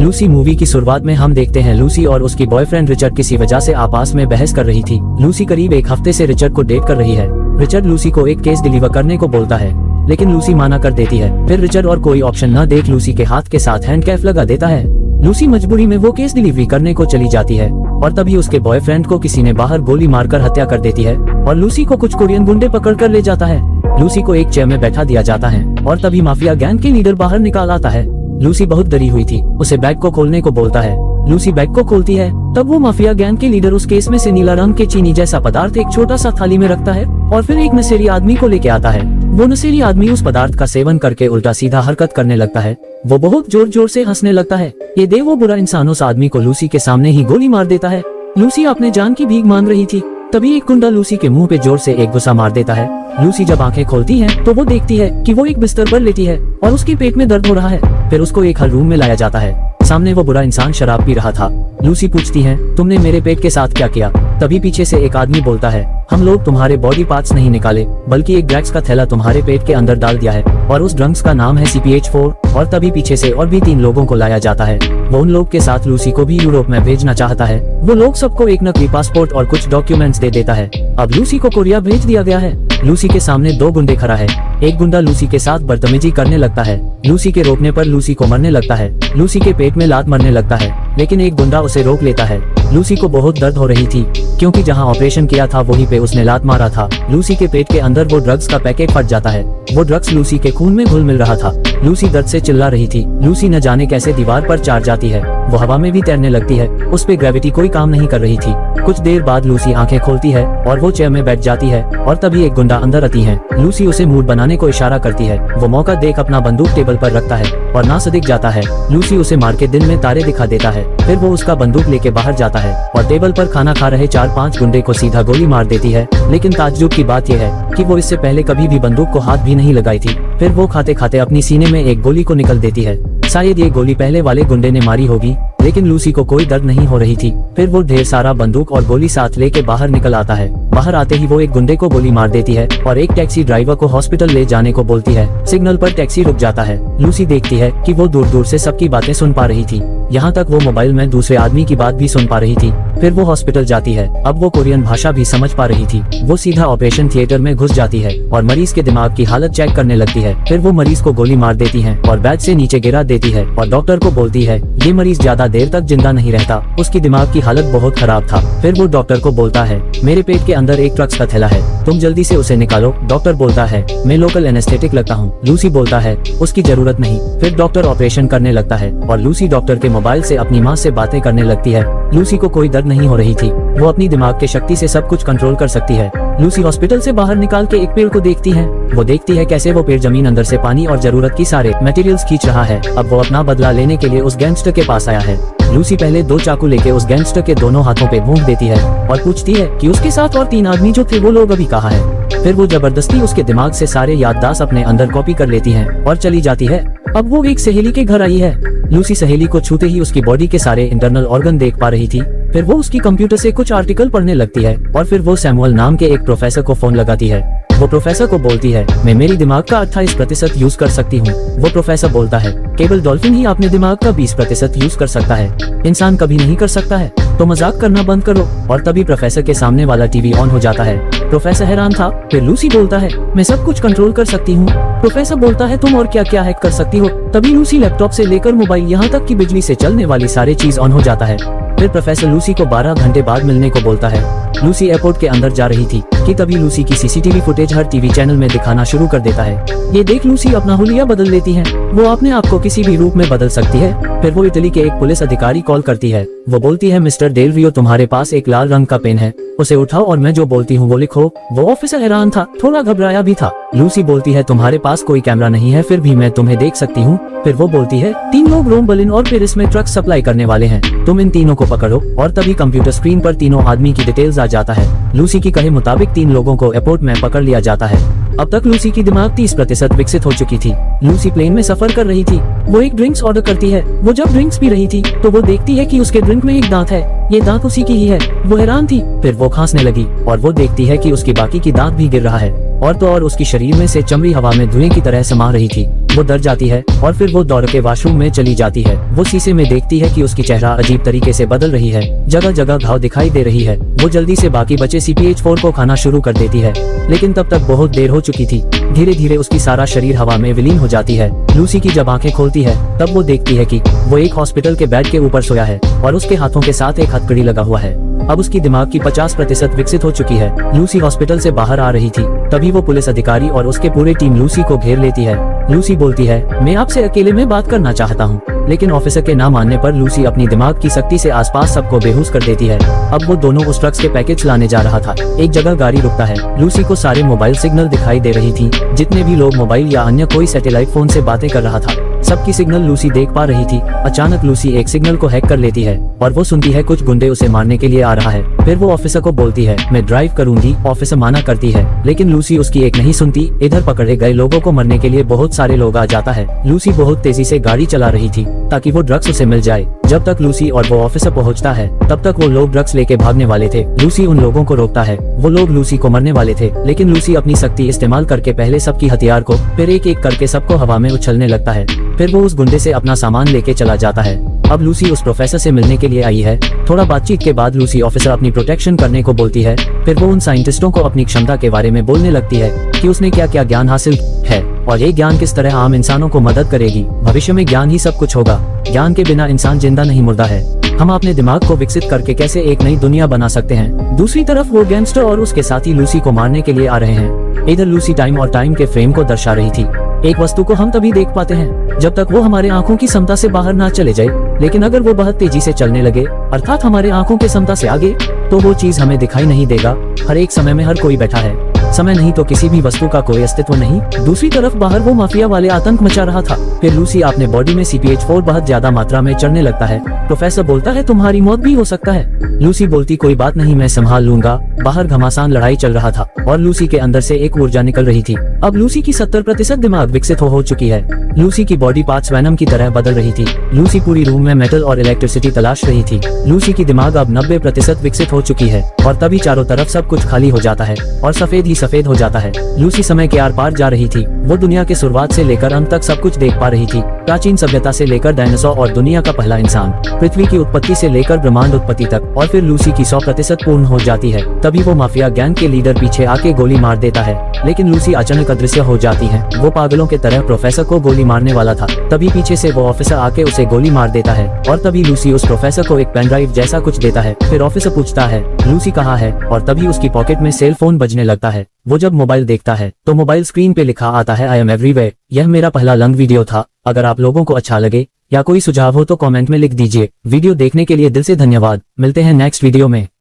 Lucy movie की शुरुआत में हम देखते हैं लूसी और उसकी बॉयफ्रेंड रिचर्ड किसी वजह से आपस में बहस कर रही थी। लूसी करीब एक हफ्ते से रिचर्ड को डेट कर रही है। रिचर्ड लूसी को एक केस डिलीवर करने को बोलता है, लेकिन लूसी माना कर देती है। फिर रिचर्ड और कोई ऑप्शन न देख लूसी के हाथ के साथ हैंडकैफ लगा देता है। लूसी मजबूरी में वो केस डिलीवरी करने को चली जाती है और तभी उसके बॉयफ्रेंड को किसी ने बाहर गोली मारकर हत्या कर देती है और लूसी को कुछ कोरियन गुंडे पकड़ कर ले जाता है। लूसी को एक चेयर में बैठा दिया जाता है और तभी माफिया गैंग के लीडर बाहर निकाल आता है। लूसी बहुत डरी हुई थी, उसे बैग को खोलने को बोलता है। लूसी बैग को खोलती है, तब वो माफिया गैंग के लीडर उस केस में से नीला रंग के चीनी जैसा पदार्थ एक छोटा सा थाली में रखता है और फिर एक नशेड़ी आदमी को लेके आता है। वो नशेड़ी आदमी उस पदार्थ का सेवन करके उल्टा सीधा हरकत करने लगता है। वो बहुत जोर जोर से हंसने लगता है। ये देख वो बुरा इंसान उस आदमी को लूसी के सामने ही गोली मार देता है। लूसी अपने जान की भीख मांग रही थी, तभी एक गुंडा लूसी के मुंह पे जोर से एक गुस्सा मार देता है। लूसी जब आंखें खोलती है तो वो देखती है कि वो एक बिस्तर पर लेटी है और उसके पेट में दर्द हो रहा है। फिर उसको एक हर रूम में लाया जाता है। सामने वो बुरा इंसान शराब पी रहा था। लूसी पूछती है, तुमने मेरे पेट के साथ क्या किया? तभी पीछे से एक आदमी बोलता है, हम लोग तुम्हारे बॉडी पार्ट्स नहीं निकाले, बल्कि एक ड्रग्स का थैला तुम्हारे पेट के अंदर डाल दिया है और उस ड्रग्स का नाम है CPH4। और तभी पीछे से और भी 3 लोगों को लाया जाता है। वो उन लोग के साथ लूसी को भी यूरोप में भेजना चाहता है। वो लोग सबको एक नकली पासपोर्ट और कुछ डॉक्यूमेंट्स दे देता है। अब लूसी को कोरिया भेज दिया गया है। लूसी के सामने 2 गुंडे खड़ा है। एक गुंडा लूसी के साथ बदतमीजी करने लगता है। लूसी के रोकने पर लूसी को मरने लगता है। लूसी के पेट में लात मरने लगता है, लेकिन एक गुंडा उसे रोक लेता है। लूसी को बहुत दर्द हो रही थी, क्योंकि जहां ऑपरेशन किया था वहीं पे उसने लात मारा था। लूसी के पेट के अंदर वो ड्रग्स का पैकेट फट जाता है। वो ड्रग्स लूसी के खून में घुल मिल रहा था। लूसी दर्द से चिल्ला रही थी। लूसी न जाने कैसे दीवार पर चढ़ जाती है। वो हवा में भी तैरने लगती है। उस पे ग्रेविटी कोई काम नहीं कर रही थी। कुछ देर बाद लूसी आंखें खोलती है और वो चेयर में बैठ जाती है और तभी एक गुंडा अंदर आती है। लूसी उसे मूड बनाने को इशारा करती है। वो मौका देख अपना बंदूक टेबल पर रखता है और ना सदिक जाता है। लूसी उसे मार के दिन में तारे दिखा देता है। फिर वो उसका बंदूक लेके बाहर जाता है और टेबल पर खाना खा रहे 4-5 गुंडे को सीधा गोली मार देती है। लेकिन ताज्जुब की बात यह है कि वो इससे पहले कभी भी बंदूक को हाथ भी नहीं लगाई थी। फिर वो खाते खाते अपनी सीने में एक गोली को निकल देती है। शायद ये गोली पहले वाले गुंडे ने मारी होगी, लेकिन लूसी को कोई दर्द नहीं हो रही थी। फिर वो ढेर सारा बंदूक और गोली साथ लेके बाहर निकल आता है। बाहर आते ही वो एक गुंडे को गोली मार देती है और एक टैक्सी ड्राइवर को हॉस्पिटल ले जाने को बोलती है। सिग्नल पर टैक्सी रुक जाता है। लूसी देखती है कि वो दूर दूर से सबकी बातें सुन पा रही थी, यहाँ तक वो मोबाइल में दूसरे आदमी की बात भी सुन पा रही थी। फिर वो हॉस्पिटल जाती है। अब वो कोरियन भाषा भी समझ पा रही थी। वो सीधा ऑपरेशन थिएटर में घुस जाती है और मरीज के दिमाग की हालत चेक करने लगती है। फिर वो मरीज को गोली मार देती है और बेड से नीचे गिरा देती है और डॉक्टर को बोलती है, ये मरीज ज्यादा देर तक जिंदा नहीं रहता, उसकी दिमाग की हालत बहुत खराब था। फिर वो डॉक्टर को बोलता है, मेरे पेट के अंदर एक ड्रग्स का थैला है, तुम जल्दी से उसे निकालो। डॉक्टर बोलता है, मैं लोकल एनेस्थेटिक लगता हूँ। लूसी बोलता है, उसकी जरूरत नहीं। फिर डॉक्टर ऑपरेशन करने लगता है और लूसी डॉक्टर के मोबाइल से अपनी माँ से बातें करने लगती है। लूसी को कोई दर्द नहीं हो रही थी। वो अपनी दिमाग के शक्ति से सब कुछ कंट्रोल कर सकती है। लूसी हॉस्पिटल से बाहर निकाल के एक पेड़ को देखती है। वो देखती है कैसे वो पेड़ जमीन अंदर से पानी और जरूरत की सारे मटेरियल्स खींच रहा है। अब वो अपना बदला लेने के लिए उस गैंगस्टर के पास आया है। लूसी पहले 2 चाकू लेके उस गैंगस्टर के दोनों हाथों पे भोंक देती है और पूछती है कि उसके साथ और 3 आदमी जो थे वो लोग अभी कहाँ है। फिर वो जबरदस्ती उसके दिमाग से सारे याददाश्त अपने अंदर कॉपी कर लेती है और चली जाती है। अब वो एक सहेली के घर आई है। लूसी सहेली को छूते ही उसकी बॉडी के सारे इंटरनल ऑर्गन देख पा रही थी। फिर वो उसकी कंप्यूटर से कुछ आर्टिकल पढ़ने लगती है और फिर वो सैमुअल नाम के एक प्रोफेसर को फोन लगाती है। वो प्रोफेसर को बोलती है, मैं मेरी दिमाग का 28% यूज कर सकती हूँ। वो प्रोफेसर बोलता है, केवल डॉल्फिन ही अपने दिमाग का 20% यूज कर सकता है, इंसान कभी नहीं कर सकता है, तो मजाक करना बंद करो। और तभी प्रोफेसर के सामने वाला टीवी ऑन हो जाता है। प्रोफेसर हैरान था। फिर लूसी बोलता है, मैं सब कुछ कंट्रोल कर सकती हूँ। प्रोफेसर बोलता है, तुम और क्या क्या हैक कर सकती हो? तभी लूसी लैपटॉप से लेकर मोबाइल यहाँ तक कि बिजली से चलने वाली सारे चीज ऑन हो जाता है। फिर प्रोफेसर लूसी को 12 घंटे बाद मिलने को बोलता है। लूसी एयरपोर्ट के अंदर जा रही थी कि तभी लूसी की CCTV फुटेज हर टीवी चैनल में दिखाना शुरू कर देता है। ये देख लूसी अपना हुलिया बदल लेती है। वो अपने आप को किसी भी रूप में बदल सकती है। फिर वो इटली के एक पुलिस अधिकारी कॉल करती है। वो बोलती है, मिस्टर डेल रियो, तुम्हारे पास एक लाल रंग का पेन है, उसे उठाओ और मैं जो बोलती हूँ वो लिखो। वो ऑफिसर हैरान था, थोड़ा घबराया भी था। लूसी बोलती है, तुम्हारे पास कोई कैमरा नहीं है, फिर भी मैं तुम्हें देख सकती हूँ। फिर वो बोलती है, 3 लोग रोम, बर्लिन और पेरिस में ट्रक सप्लाई करने वाले हैं, तुम इन तीनों को पकड़ो। और तभी कंप्यूटर स्क्रीन पर तीनों आदमी की डिटेल्स आ जाता है। लूसी की कहे मुताबिक 3 लोगों को एयरपोर्ट में पकड़ लिया जाता है। अब तक लूसी की दिमाग 30% विकसित हो चुकी थी। लूसी प्लेन में सफर कर रही थी। वो एक ड्रिंक्स ऑर्डर करती है। वो जब ड्रिंक्स पी रही थी तो वो देखती है कि उसके ड्रिंक में एक दांत है। ये दांत उसी की ही है। वो हैरान थी। फिर वो खांसने लगी और वो देखती है कि उसकी बाकी की दांत भी गिर रहा है और तो और उसकी शरीर में से चमड़ी हवा में धुएं की तरह समा रही थी। वो डर जाती है और फिर वो दौड़ के वॉशरूम में चली जाती है। वो शीशे में देखती है कि उसकी चेहरा अजीब तरीके से बदल रही है, जगह जगह घाव दिखाई दे रही है। वो जल्दी से बाकी बचे CPH-4 को खाना शुरू कर देती है, लेकिन तब तक बहुत देर हो चुकी थी। धीरे धीरे उसकी सारा शरीर हवा में विलीन हो जाती है। लूसी की जब आंखें खोलती है तब वो देखती है कि वो एक हॉस्पिटल के बेड के ऊपर सोया है और उसके हाथों के साथ एक हथकड़ी लगा हुआ है। अब उसकी दिमाग की 50% विकसित हो चुकी है। लूसी हॉस्पिटल से बाहर आ रही थी, तभी वो पुलिस अधिकारी और उसके पूरे टीम लूसी को घेर लेती है। लूसी बोलती है, मैं आपसे अकेले में बात करना चाहता हूँ, लेकिन ऑफिसर के ना मानने पर लूसी अपनी दिमाग की शक्ति से आसपास सबको बेहोश कर देती है। अब वो दोनों उस ड्रग्स के पैकेज लाने जा रहा था। एक जगह गाड़ी रुकता है। लूसी को सारे मोबाइल सिग्नल दिखाई दे रही थी, जितने भी लोग मोबाइल या अन्य कोई सैटेलाइट फोन से बातें कर रहा था, सबकी सिग्नल लूसी देख पा रही थी। अचानक लूसी एक सिग्नल को हैक कर लेती है और वो सुनती है कुछ गुंडे उसे मारने के लिए आ रहा है। फिर वो ऑफिसर को बोलती है, मैं ड्राइव करूंगी। ऑफिसर माना करती है, लेकिन लूसी उसकी एक नहीं सुनती। इधर पकड़े गए लोगों को मरने के लिए बहुत सारे लोग आ जाता है। लूसी बहुत तेजी से गाड़ी चला रही थी ताकि वो ड्रग्स उसे मिल जाए। जब तक लूसी और वो ऑफिसर पहुंचता है तब तक वो लोग ड्रग्स लेके भागने वाले थे। लूसी उन लोगों को रोकता है। वो लोग लूसी को मरने वाले थे, लेकिन लूसी अपनी शक्ति इस्तेमाल करके पहले सबकी हथियार को, फिर एक एक करके सबको हवा में उछलने लगता है। फिर वो उस गुंडे से अपना सामान लेके चला जाता है। अब लूसी उस प्रोफेसर से मिलने के लिए आई है। थोड़ा बातचीत के बाद लूसी ऑफिसर अपनी प्रोटेक्शन करने को बोलती है। फिर वो उन साइंटिस्टों को अपनी क्षमता के बारे में बोलने लगती है कि उसने क्या क्या ज्ञान हासिल है और ये ज्ञान किस तरह आम इंसानों को मदद करेगी। भविष्य में ज्ञान ही सब कुछ होगा। ज्ञान के बिना इंसान जिंदा नहीं मुर्दा है। हम अपने दिमाग को विकसित करके कैसे एक नई दुनिया बना सकते हैं। दूसरी तरफ वो गैंगस्टर और उसके साथी लूसी को मारने के लिए आ रहे हैं। इधर लूसी टाइम और टाइम के फ्रेम को दर्शा रही थी। एक वस्तु को हम तभी देख पाते हैं जब तक वो हमारे आंखों की क्षमता से बाहर ना चले जाए, लेकिन अगर वो बहुत तेजी से चलने लगे, अर्थात हमारे आंखों की क्षमता से आगे, तो वो चीज हमें दिखाई नहीं देगा। हर एक समय में हर कोई बैठा है, समय नहीं तो किसी भी वस्तु का कोई अस्तित्व नहीं। दूसरी तरफ बाहर वो माफिया वाले आतंक मचा रहा था। फिर लूसी अपने बॉडी में CPH-4 बहुत ज्यादा मात्रा में चढ़ने लगता है। प्रोफेसर बोलता है, तुम्हारी मौत भी हो सकता है। लूसी बोलती, कोई बात नहीं, मैं संभाल लूंगा। बाहर घमासान लड़ाई चल रहा था और लूसी के अंदर से एक ऊर्जा निकल रही थी। अब लूसी की 70% दिमाग विकसित हो चुकी है। लूसी की बॉडी पार्ट्स वैनम की तरह बदल रही थी। लूसी पूरी रूम में मेटल और इलेक्ट्रिसिटी तलाश रही थी। लूसी की दिमाग अब 90% विकसित हो चुकी है और तभी चारों तरफ सब कुछ खाली हो जाता है और सफेद ही सफेद हो जाता है। लूसी समय के आर पार जा रही थी। वो दुनिया के शुरुआत से लेकर अंत तक सब कुछ देख पा रही थी। प्राचीन सभ्यता से लेकर डायनासोर और दुनिया का पहला इंसान, पृथ्वी की उत्पत्ति से लेकर ब्रह्मांड उत्पत्ति तक। और फिर लूसी की 100% पूर्ण हो जाती है। तभी वो माफिया गैंग के लीडर पीछे आके गोली मार देता है, लेकिन लूसी अचानक अदृश्य हो जाती है। वो पागलों के तरह प्रोफेसर को गोली मारने वाला था, तभी पीछे से वो ऑफिसर आके उसे गोली मार देता है और तभी लूसी उस प्रोफेसर को एक पेन ड्राइव जैसा कुछ देता है। फिर ऑफिसर पूछता है, लूसी कहाँ है, और तभी उसकी पॉकेट में सेल फोन बजने लगता है। वो जब मोबाइल देखता है तो मोबाइल स्क्रीन पे लिखा आता है, आई एम एवरीवेयर। यह मेरा पहला लंग वीडियो था। अगर आप लोगों को अच्छा लगे या कोई सुझाव हो तो कमेंट में लिख दीजिए। वीडियो देखने के लिए दिल से धन्यवाद। मिलते हैं नेक्स्ट वीडियो में।